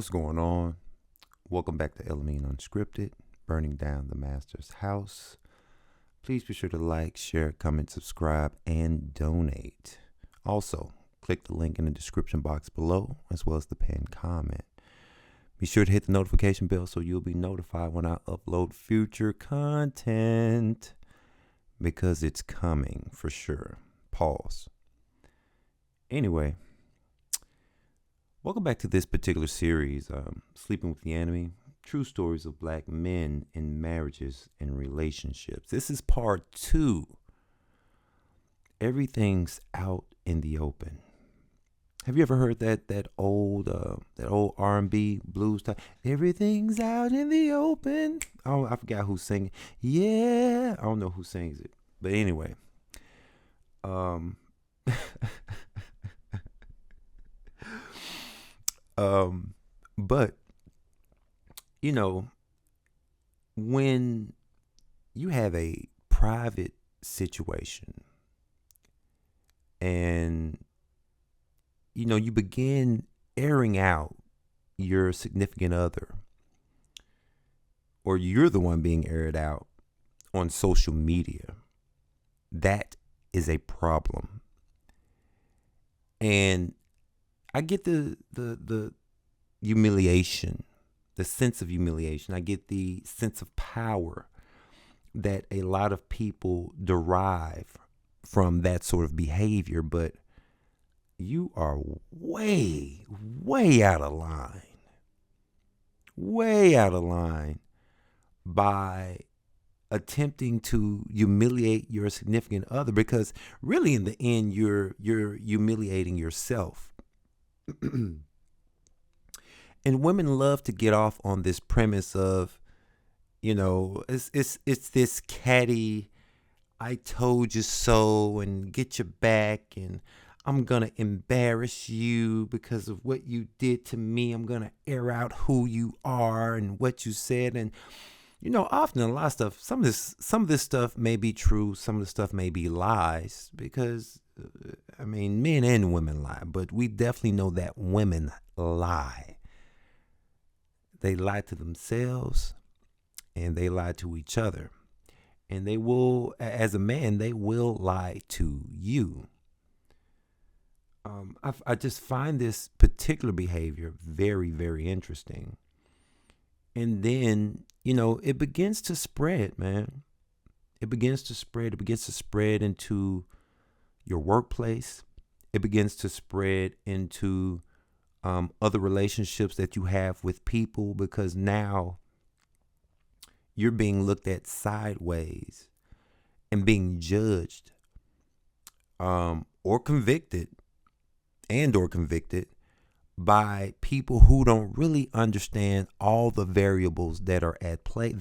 What's going on? Welcome back to el-amin Unscripted, burning down the master's house. Please be sure to like, share, comment, subscribe, and donate. Also, click the link in the description box below, as well as the pinned comment. Be sure to hit the notification bell so you'll be notified when I upload future content, because it's coming for sure. Pause. Anyway, welcome back to this particular series, Sleeping with the Enemy, True Stories of Black Men in Marriages and Relationships. This is part 2. Everything's out in the open. Have you ever heard that old R&B blues type? Everything's out in the open. Oh, I forgot who's singing. Yeah, I don't know who sings it, but anyway, but you know, when you have a private situation and you begin airing out your significant other, or you're the one being aired out on social media, that is a problem. And I get the humiliation, the sense of humiliation. I get the sense of power that a lot of people derive from that sort of behavior, but you are way, way out of line. Way out of line by attempting to humiliate your significant other, because really in the end you're humiliating yourself. And women love to get off on this premise of, it's this catty, I told you so, and get your back, and I'm going to embarrass you because of what you did to me. I'm going to air out who you are and what you said. And, often a lot of stuff, some of this stuff may be true. Some of the stuff may be lies, because, men and women lie. But we definitely know that women lie. They lie to themselves and they lie to each other. And they will, as a man, they will lie to you. I just find this particular behavior very, very interesting. And then, it begins to spread, man. It begins to spread. It begins to spread into your workplace. It begins to spread into other relationships that you have with people, because now you're being looked at sideways and being judged or convicted by people who don't really understand all the variables that are at play.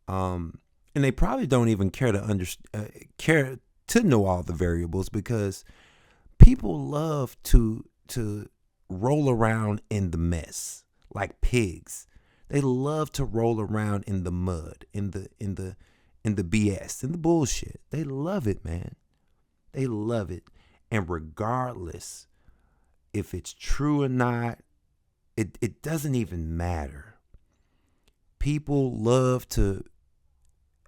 And they probably don't even care to know all the variables, because people love to roll around in the mess like pigs. They love to roll around in the mud, in the BS, in the bullshit. They love it, man. They love it. And regardless if it's true or not, it doesn't even matter. People love to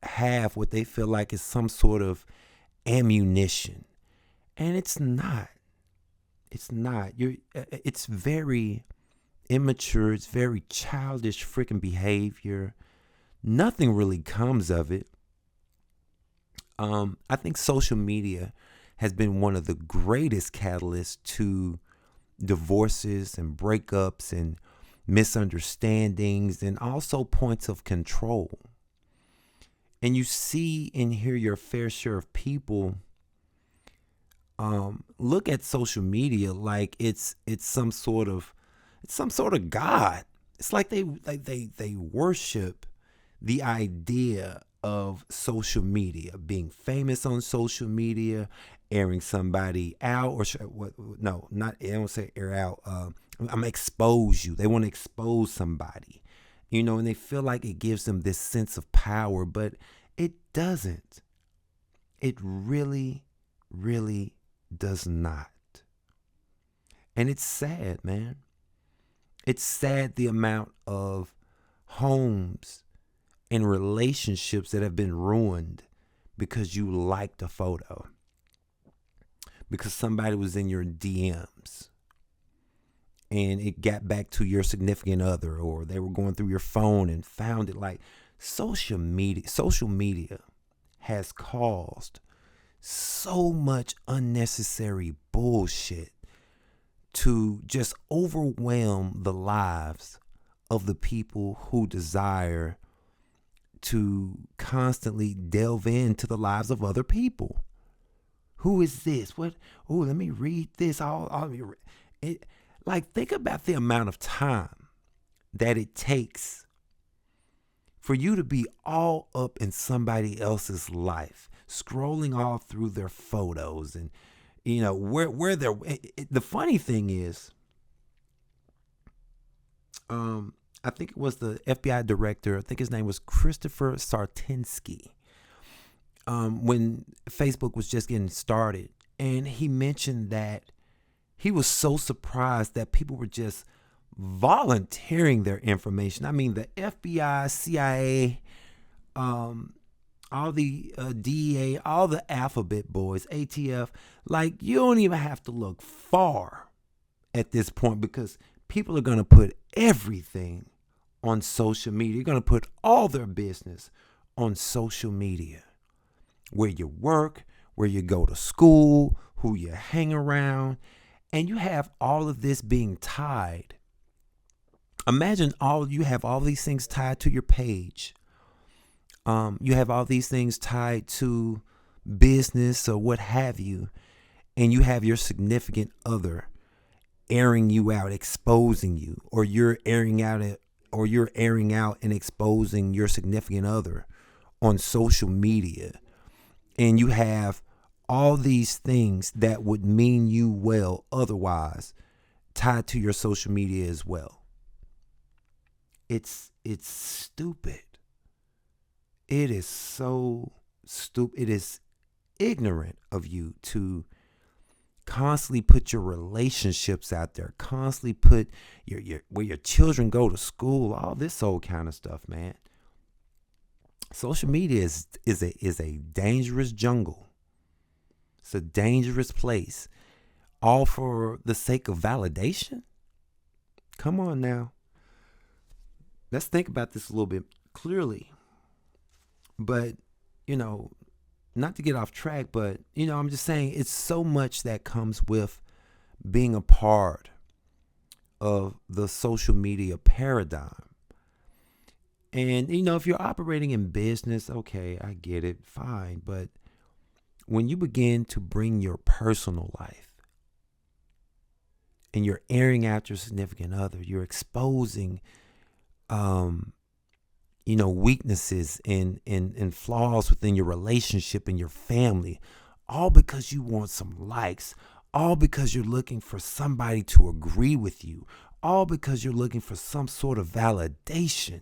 have what they feel like is some sort of ammunition. And it's not. It's not. It's very immature. It's very childish freaking behavior. Nothing really comes of it. I think social media has been one of the greatest catalysts to divorces and breakups and misunderstandings, and also points of control. And you see and hear your fair share of people look at social media like it's some sort of God. It's like they worship the idea of social media, being famous on social media, airing somebody out, or I don't say air out. I'm gonna expose you. They want to expose somebody, and they feel like it gives them this sense of power, but it doesn't. It really, really does not. And it's sad, man. It's sad the amount of homes and relationships that have been ruined because you liked a photo, because somebody was in your DMs and it got back to your significant other, or they were going through your phone and found it. Like, social media has caused so much unnecessary bullshit to just overwhelm the lives of the people who desire to constantly delve into the lives of other people. Who is this? What? Oh, let me read this. Like, think about the amount of time that it takes for you to be all up in somebody else's life, scrolling all through their photos and, where they're. The funny thing is, I think it was the FBI director. I think his name was Christopher Sartinsky. When Facebook was just getting started, and he mentioned that he was so surprised that people were just volunteering their information. I mean, the FBI, CIA, all the DEA, all the alphabet boys, ATF, like, you don't even have to look far at this point, because people are going to put everything on social media. You're going to put all their business on social media. Where you work, where you go to school, who you hang around, and you have all of this being tied. Imagine you have all these things tied to your page. You have all these things tied to business or what have you, and you have your significant other airing you out, exposing you, or you're airing out and exposing your significant other on social media. And you have all these things that would mean you well otherwise tied to your social media as well. It's stupid. It is so stupid. It is ignorant of you to constantly put your relationships out there, constantly put your where your children go to school, all this old kind of stuff, man. Social media is a dangerous jungle. It's a dangerous place, all for the sake of validation. Come on now. Let's think about this a little bit clearly. But, not to get off track, but, I'm just saying, it's so much that comes with being a part of the social media paradigm. And, if you're operating in business, okay, I get it, fine. But when you begin to bring your personal life and you're airing out your significant other, you're exposing, weaknesses and flaws within your relationship and your family, all because you want some likes, all because you're looking for somebody to agree with you, all because you're looking for some sort of validation.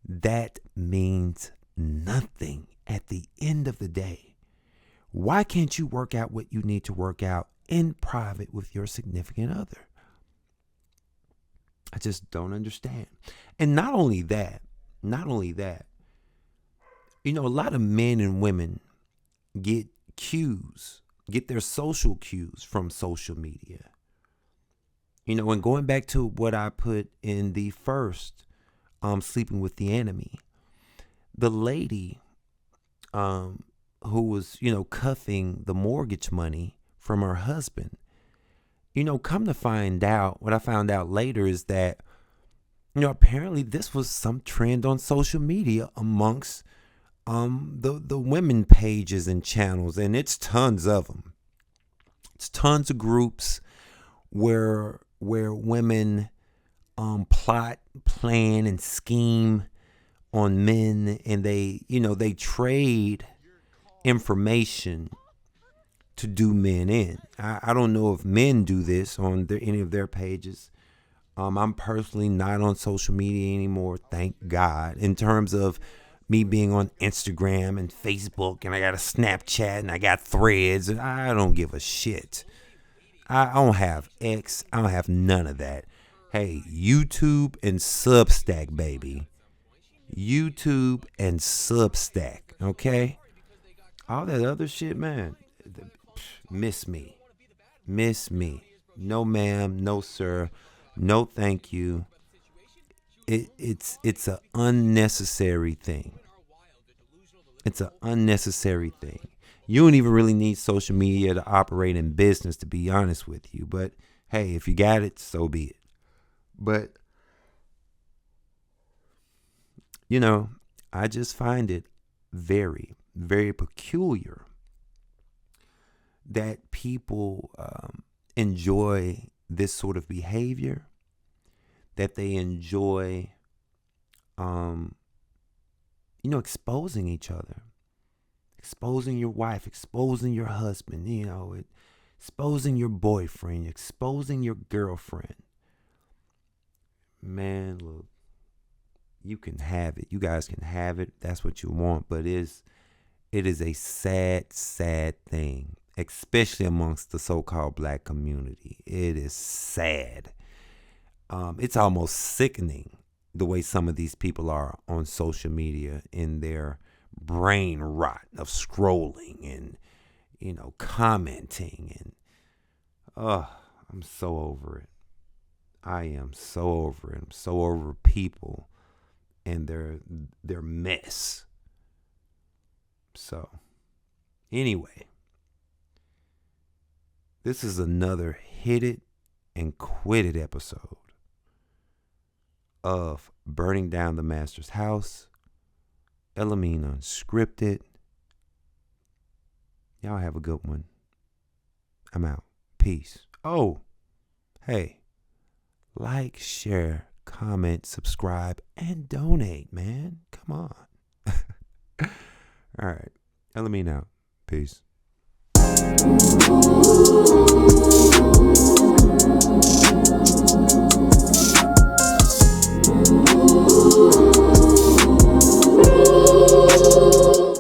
That means nothing at the end of the day. Why can't you work out what you need to work out in private with your significant other? I just don't understand. And not only that, a lot of men and women get their social cues from social media. And going back to what I put in the first, Sleeping with the Enemy, the lady who was, cuffing the mortgage money from her husband, come to find out, what I found out later is that, apparently this was some trend on social media amongst the women pages and channels, and it's tons of them. It's tons of groups where women plot, plan, and scheme on men, and they trade information to do men in. I don't know if men do this on any of their pages. I'm personally not on social media anymore, thank God, in terms of me being on Instagram and Facebook, and I got a Snapchat and I got Threads, and I don't give a shit. I don't have X. I don't have none of that. Hey, YouTube and Substack, baby. YouTube and Substack, okay? All that other shit, man. Miss me. Miss me. No ma'am, no sir, no thank you. It's an unnecessary thing. It's an unnecessary thing. You don't even really need social media to operate in business, to be honest with you. But hey, if you got it, so be it. But, you know, I just find it very, very peculiar that people enjoy this sort of behavior, that they enjoy, exposing each other, exposing your wife, exposing your husband, exposing your boyfriend, exposing your girlfriend. Man, look, you can have it. You guys can have it. That's what you want. But it is a sad, sad thing, especially amongst the so-called black community. It is sad. It's almost sickening the way some of these people are on social media in their brain rot of scrolling and, commenting. And, I'm so over it. I am so over it. I'm so over people and their mess. So, anyway, this is another Hit It and Quit It episode of Burning Down the Master's House, el-amin Unscripted. Y'all have a good one. I'm out. Peace. Oh, hey, like, share, comment, subscribe, and donate, man. Come on. All right. el-amin out. Peace.